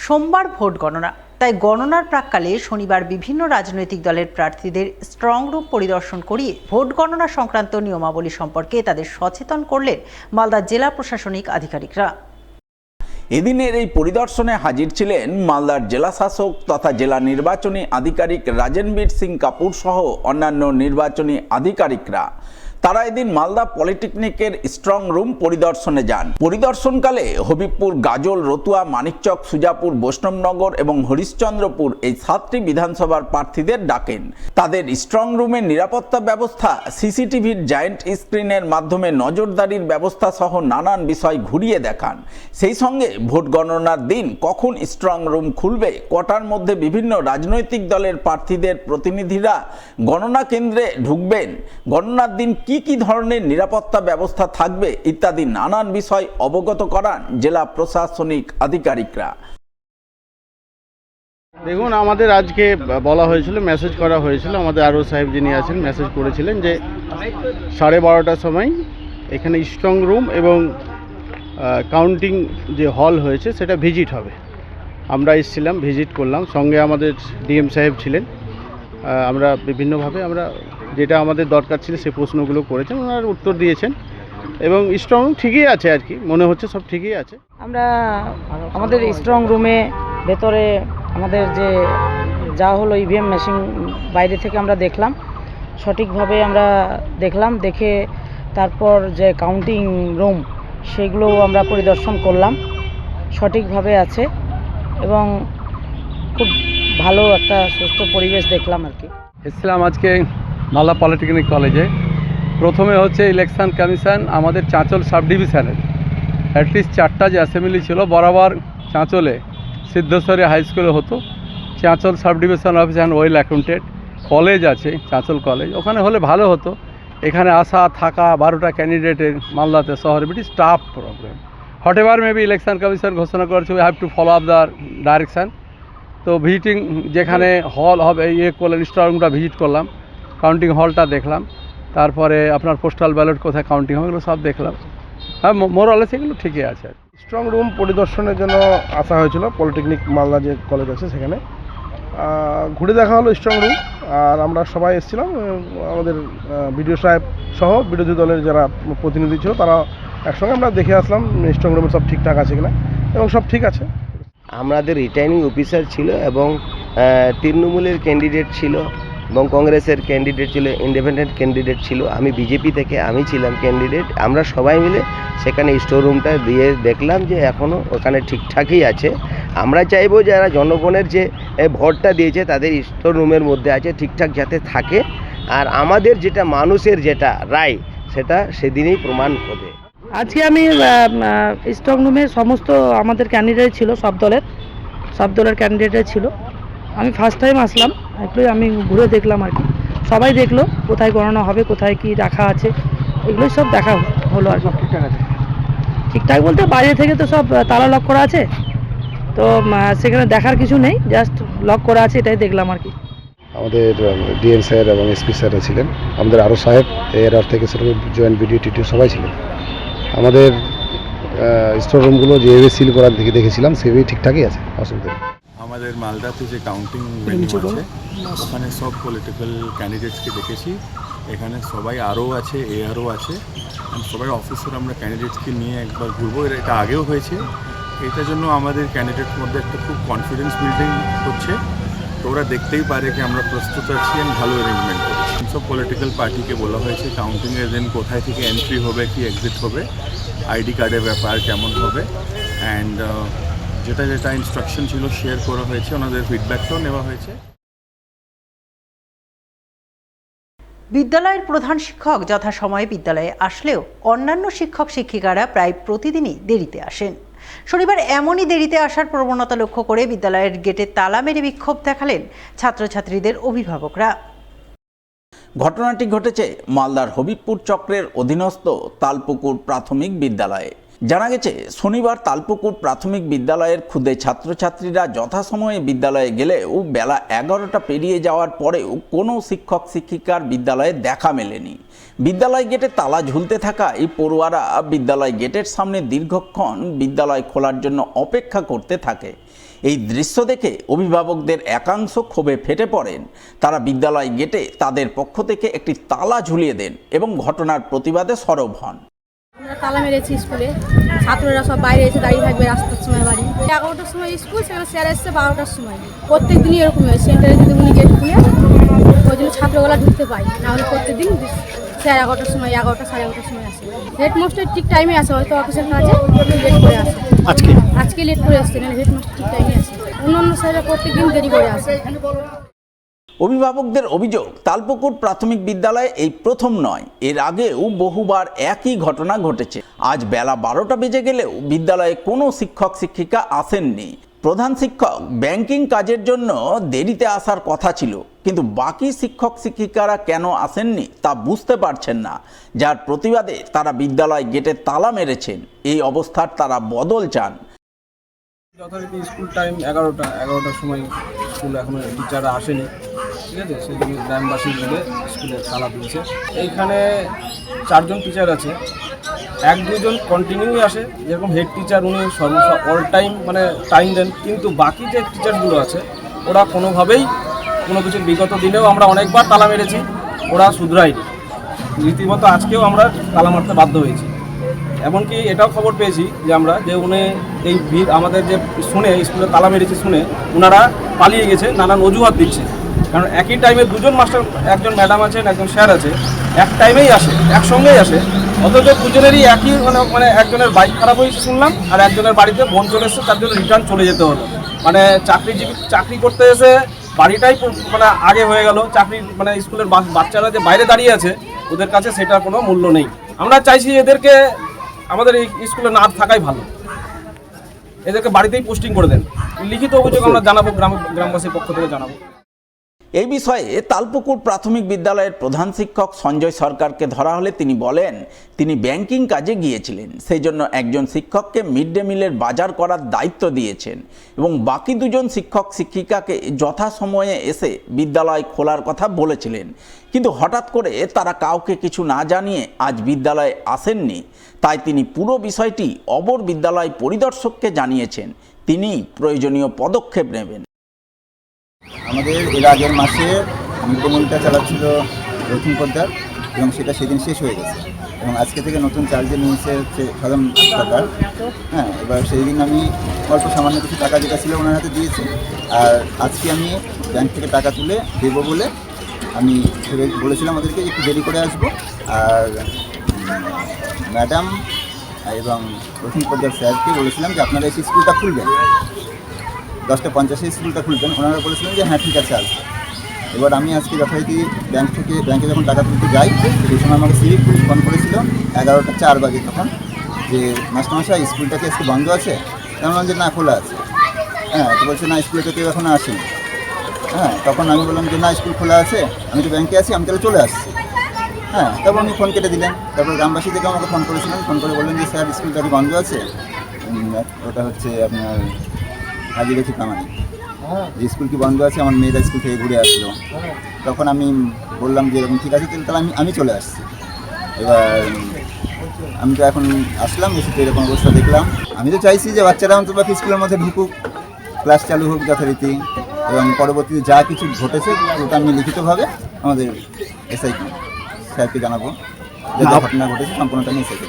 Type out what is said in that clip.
সোমবার ভোট গণনা, তাই গণনার প্রাক্কালে শনিবার বিভিন্ন রাজনৈতিক দলের প্রার্থীদের স্ট্রং রুম পরিদর্শন করিয়ে ভোট গণনা সংক্রান্ত নিয়মাবলী সম্পর্কে তাদের সচেতন করলেন মালদা জেলা প্রশাসনিক আধিকারিকরা। এদিনের এই পরিদর্শনে হাজির ছিলেন মালদার জেলা শাসক তথা জেলা নির্বাচনী আধিকারিক রাজেনবীর সিং কাপুর সহ অন্যান্য নির্বাচনী আধিকারিকরা। তারা এদিন মালদা পলিটেকনিকের স্ট্রং রুম পরিদর্শনে যান। পরিদর্শনকালে হবিবপুর, গাজল, রতুয়া, মানিকচক, সুজাপুর, বৈষ্ণবনগর এবং হরিশ্চন্দ্রপুর এই 7টি বিধানসভার প্রার্থীদের ডাকেন। তাদের স্ট্রং রুমের নিরাপত্তা ব্যবস্থা, সিসিটিভির জায়েন্ট স্ক্রিনের মাধ্যমে নজরদারির ব্যবস্থা সহ নানান বিষয় ঘুরিয়ে দেখান। সেই সঙ্গে ভোট গণনার দিন কখন স্ট্রং রুম খুলবে, কটার মধ্যে বিভিন্ন রাজনৈতিক দলের প্রার্থীদের প্রতিনিধিরা গণনা কেন্দ্রে ঢুকবেন, গণনার দিন কি কি ধরনের নিরাপত্তা ব্যবস্থা থাকবে ইত্যাদি নানান বিষয় অবগত করান জেলা প্রশাসনিক আধিকারিকরা। দেখুন, আমাদের আজকে বলা হয়েছিল, মেসেজ করা হয়েছিল, আমাদের আরও সাহেব যিনি আছেন মেসেজ করেছিলেন যে 12:30টার সময় এখানে স্ট্রং রুম এবং কাউন্টিং যে হল হয়েছে সেটা ভিজিট হবে। আমরা এসেছিলাম, ভিজিট করলাম, সঙ্গে আমাদের ডিএম সাহেব ছিলেন। আমরা বিভিন্নভাবে যেটা আমাদের দরকার ছিল সেই প্রশ্নগুলো করেছেন, ওনারা উত্তর দিয়েছেন এবং স্ট্রং রুম ঠিকই আছে আর কি, মনে হচ্ছে সব ঠিকই আছে। আমরা আমাদের স্ট্রং রুমে ভেতরে আমাদের যে যা হলো ইভিএম মেশিন বাইরে থেকে আমরা দেখলাম, সঠিকভাবে আমরা দেখলাম, দেখে তারপর যে কাউন্টিং রুম সেগুলো আমরা পরিদর্শন করলাম, সঠিকভাবে আছে এবং খুব ভালো একটা সুস্থ পরিবেশ দেখলাম আর কি। এসেছিলাম আজকে মালদা পলিটেকনিক কলেজে। প্রথমে হচ্ছে ইলেকশন কমিশন আমাদের চাঁচল সাব ডিভিশনের অ্যাটলিস্ট 4টা যে অ্যাসেম্বলি ছিল বরাবর চাঁচলে সিদ্ধেশ্বরী হাই স্কুলে হতো। Chanchal sub division office and well accounted college আছে, চাঁচল কলেজ, ওখানে হলে ভালো হতো। এখানে আসা থাকা 12টা ক্যান্ডিডেটের মালদাতে শহরে বিটি staff problem. What ever maybe election commission ঘোষণা করেছে we have to follow up the direction. তো ভিজিটিং যেখানে হল হবে করলেন, স্ট্রং রুমটা ভিজিট করলাম, কাউন্টিং হলটা দেখলাম, তারপরে আপনার পোস্টাল ব্যালট কোথায় কাউন্টিং হবে এগুলো সব দেখলাম। হ্যাঁ, মোরালে সেগুলো ঠিকই আছে। স্ট্রং রুম পরিদর্শনের জন্য আসা হয়েছিল পলিটেকনিক মালদা যে কলেজ আছে সেখানে, ঘুরে দেখা হলো স্ট্রং রুম। আর আমরা সবাই এসেছিলাম, আমাদের বিডিও সাহেব সহ বিরোধী দলের যারা প্রতিনিধি ছিল তারা একসঙ্গে আমরা দেখে আসলাম স্ট্রং রুমে সব ঠিকঠাক আছে কিনা, এবং সব ঠিক আছে। আমাদের রিটার্নিং অফিসার ছিল এবং তৃণমূলের ক্যান্ডিডেট ছিল এবং কংগ্রেসের ক্যান্ডিডেট ছিল, ইন্ডিপেন্ডেন্ট ক্যান্ডিডেট ছিল, আমি বিজেপি থেকে আমি ছিলাম ক্যান্ডিডেট। আমরা সবাই মিলে সেখানে স্টোর রুমটা দিয়ে দেখলাম যে এখনও ওখানে ঠিকঠাকই আছে। আমরা চাইবো যারা জনগণের যে ভোটটা দিয়েছে তাদের স্টোর রুমের মধ্যে আছে ঠিকঠাক যাতে থাকে, আর আমাদের যেটা মানুষের যেটা রায় সেটা সেদিনই প্রমাণ হবে। আজকে আমি স্ট্রং রুমে সমস্ত আমাদের ক্যান্ডিডেট ছিল, সব দলের ক্যান্ডিডেট ছিল। আমি ফার্স্ট টাইম আসলাম, একটু আমি ঘুরে দেখলাম আর কি, সবাই দেখলো কোথায় গণনা হবে, কোথায় কি রাখা আছে, এগুলোই সব দেখা হলো আর সব ঠিকঠাক আছে। ঠিকঠাক বলতে বাইরে থেকে তো সব তালা লক করা আছে, তো সেখানে দেখার কিছু নেই, জাস্ট লক করা আছে এটাই দেখলাম আর কি। আমাদের ডিএম স্যার এবং এসপি স্যাররা ছিলেন, আমাদের আরও সাহেব এর থেকে সেরকম জয়েন্ট বিডিও টিডিও সবাই ছিলেন। আমাদের স্টোর রুমগুলো যেভাবে সিল করার দিকে দেখেছিলাম সেভাবেই ঠিকঠাকই আছে, অসুবিধা নেই। আমাদের মালদাতে যে কাউন্টিং ভেন্যু আছে ওখানে সব পলিটিক্যাল ক্যান্ডিডেটসকে দেখেছি। এখানে সবাই আরও আছে, এআরও আছে, সবাই অফিসার আমরা ক্যান্ডিডেটসকে নিয়ে একবার ঘুরবো। এটা আগেও হয়েছে, এটার জন্য আমাদের ক্যান্ডিডেটের মধ্যে একটা খুব কনফিডেন্স বিল্ডিং হচ্ছে। তো ওরা দেখতেই পারে কি আমরা প্রস্তুত আছি এবং ভালো অ্যারেঞ্জমেন্ট করেছি। সব পলিটিক্যাল পার্টিকে বলা হয়েছে কাউন্টিংয়ের দিন কোথায় থেকে এন্ট্রি হবে, কি এক্সিট হবে, আইডি কার্ডের ব্যাপার কেমন হবে, অ্যান্ড যেটা ইনস্ট্রাকশন ছিল শেয়ার করা হয়েছে, ওনাদের ফিডব্যাকটাও নেওয়া হয়েছে। বিদ্যালয়ের প্রধান শিক্ষক যথাসময়ে বিদ্যালয়ে আসলেও অন্যান্য শিক্ষক শিক্ষিকারা প্রায় প্রতিদিনই দেরিতে আসেন। শনিবার এমনই দেরিতে আসার প্রবণতা লক্ষ্য করে বিদ্যালয়ের গেটে তালা মেরে বিক্ষোভ দেখালেন ছাত্রছাত্রীদের অভিভাবকরা। ঘটনাটি ঘটেছে মালদার হবিবপুর চক্রের অধীনস্থ তালপুকুর প্রাথমিক বিদ্যালয়ে। জানা গেছে শনিবার তালপুকুর প্রাথমিক বিদ্যালয়ের ক্ষুদে ছাত্রছাত্রীরা যথাসময়ে বিদ্যালয়ে গেলেও বেলা 11টা পেরিয়ে যাওয়ার পরেও কোনো শিক্ষক শিক্ষিকার বিদ্যালয়ে দেখা মেলেনি। বিদ্যালয় গেটে তালা ঝুলতে থাকা এই পড়ুয়ারা বিদ্যালয় গেটের সামনে দীর্ঘক্ষণ বিদ্যালয় খোলার জন্য অপেক্ষা করতে থাকে। এই দৃশ্য দেখে অভিভাবকদের একাংশ ক্ষোভে ফেটে পড়েন। তারা বিদ্যালয় গেটে তাদের পক্ষ থেকে একটি তালা ঝুলিয়ে দেন এবং ঘটনার প্রতিবাদে সরব হন। আমরা তালা মেরেছি স্কুলে, ছাত্ররা সব বাইরে এসে দাঁড়িয়ে থাকবে রাস্তার সময় বাড়ি। 11টার সময় স্কুল, সেখানে স্যার এসছে 12টার সময়। প্রত্যেক দিনই এরকম হয়, সেন্টারে যদি উনি গেট খুলে ওই জন্য ছাত্রগুলা ঢুকতে পায়, নাহলে প্রত্যেক দিন স্যার 11টার সময়, 11টা, 11:30 সময় আসে। হেডমাস্টার ঠিক টাইমে আসে, হয়তো অফিসের কাজে লেট করে আসে। আজকে লেট করে আসছে, না হেডমাস্টার ঠিক টাইমে আসে। অন্যান্য স্যাররা প্রত্যেক দিন দেরি করে আসে। অভিভাবকদের অভিযোগ, তালপুকুর প্রাথমিক বিদ্যালয়ে এই প্রথম নয়, এর আগেও বহুবার একই ঘটনা ঘটেছে। আজ বেলা 12টা বেজে গেলেও বিদ্যালয়ে কোনো শিক্ষক শিক্ষিকা আসেননি। প্রধান শিক্ষক ব্যাংকিং কাজের জন্য দেরিতে আসার কথা ছিল, কিন্তু বাকি শিক্ষক শিক্ষিকারা কেন আসেননি তা বুঝতে পারছেন না, যার প্রতিবাদে তারা বিদ্যালয় গেটে তালা মেরেছেন। এই অবস্থার তারা বদল চান। যথারীতি স্কুল টাইম 11টার সময় স্কুল এখনো টিচাররা আসেনি, ঠিক আছে, সেই জন্য গ্রামবাসী মিলে স্কুলে তালা দিয়েছে। এইখানে 4 জন টিচার আছে, 1-2 জন কন্টিনিউ আসে, যেরকম হেড টিচার উনি অল টাইম মানে টাইম দেন, কিন্তু বাকি যে টিচারগুলো আছে ওরা কোনোভাবেই কোনো কিছু, বিগত দিনেও আমরা অনেকবার তালা মেরেছি, ওরা শুধরায়নি। রীতিমতো আজকেও আমরা তালা মারতে বাধ্য হয়েছি। এমনকি এটাও খবর পেয়েছি যে আমরা যে উনি এই ভিড় আমাদের যে শুনে স্কুলে তালা মেরেছি শুনে ওনারা পালিয়ে গেছে, নানান অজুহাত দিচ্ছে। কারণ একই টাইমে 2 জন মাস্টার, একজন ম্যাডাম আছেন, একজন স্যার আছে, এক টাইমেই আসে, একসঙ্গেই আসে, অথচ 2 জনেরই একই মানে একজনের বাইক খারাপ হয়েছে শুনলাম, আর একজনের বাড়িতে বোন চলে এসেছে, তার জন্য রিটার্ন চলে যেতে হলো। মানে চাকরি করতে এসে বাড়িটাই মানে আগে হয়ে গেল। চাকরি মানে স্কুলের বাচ্চারা যে বাইরে দাঁড়িয়ে আছে ওদের কাছে সেটার কোনো মূল্য নেই। আমরা চাইছি এদেরকে আমাদের এই স্কুলে না থাকাই ভালো, এদেরকে বাড়িতেই পোস্টিং করে দেন। লিখিত অভিযোগ আমরা জানাবো, গ্রামবাসীর পক্ষ থেকে জানাবো। এই বিষয়ে তালপুকুর প্রাথমিক বিদ্যালয়ের প্রধান শিক্ষক সঞ্জয় সরকারকে ধরা হলে তিনি বলেন তিনি ব্যাংকিং কাজে গিয়েছিলেন, সেই জন্য একজন শিক্ষককে মিড ডে মিলের বাজার করার দায়িত্ব দিয়েছেন এবং বাকি 2 জন শিক্ষক শিক্ষিকাকে যথাসময়ে এসে বিদ্যালয় খোলার কথা বলেছিলেন, কিন্তু হঠাৎ করে তারা কাউকে কিছু না জানিয়ে আজ বিদ্যালয়ে আসেননি। তাই তিনি পুরো বিষয়টি অপর বিদ্যালয় পরিদর্শককে জানিয়েছেন, তিনি প্রয়োজনীয় পদক্ষেপ নেবেন। আমাদের এর আগের মাসে মিড ডে মিলটা চালাচ্ছিল রথিন পদ্মার, এবং সেটা সেদিন শেষ হয়ে গেছে, এবং আজকে থেকে নতুন চার্জে নিয়েছে হচ্ছে সাধারণ সরকার। হ্যাঁ, এবার সেই দিন আমি অল্প সামান্য কিছু টাকা যেটা ছিল ওনার হাতে দিয়েছি, আর আজকে আমি ব্যাংক থেকে টাকা তুলে দেবো বলে আমি বলেছিলাম ওদেরকে একটু দেরি করে আসবো। আর ম্যাডাম এবং রথিন পদ্মার স্যারকে বলেছিলাম যে আপনারা এই স্কুলটা খুলবেন, 10:50 স্কুলটা খুলবেন। ওনারা বলেছিলেন যে হ্যাঁ ঠিক আছে আসবে। এবার আমি আজকে যথারীতি ব্যাংকে যখন টাকা তুলতে যাই, সেই সময় আমাকে সিভিক পুলিশ ফোন করেছিল 11:04 বাজে তখন, যে মাস্টারমশাই স্কুলটাকে আজকে বন্ধ আছে। আমি বললাম যে না, খোলা আছে। হ্যাঁ, তো বলছে না, স্কুলে তো কেউ এখনো আসেনি। হ্যাঁ, তখন আমি বললাম যে না, স্কুল খোলা আছে, আমি তো ব্যাংকে আছি, আমি তাহলে চলে আসছি। হ্যাঁ, তারপর উনি ফোন কেটে দিলেন। তারপর গ্রামবাসী থেকে আমাকে ফোন করেছিলেন, ফোন করে বললেন যে স্যার স্কুলটা কি বন্ধ আছে। ওটা হচ্ছে আপনার হাজিরেছি কামানি, যে স্কুল কি বন্ধ আছে, আমার মেয়েরা স্কুল থেকে ঘুরে আসলো। তখন আমি বললাম যে এরকম ঠিক আছে, তাহলে আমি চলে আসছি। এবার আমি তো এখন আসলাম, এসে তো এরকম অবস্থা দেখলাম। আমি তো চাইছি যে বাচ্চারা অন্তত স্কুলের মধ্যে ঢুকুক, ক্লাস চালু হোক যথারীতি, এবং পরবর্তীতে যা কিছু ঘটেছে ওটা আমি লিখিতভাবে আমাদের এসআই স্যারকে জানাবো, যে ঘটনা ঘটেছে সম্পূর্ণটা আমি এসআইকে।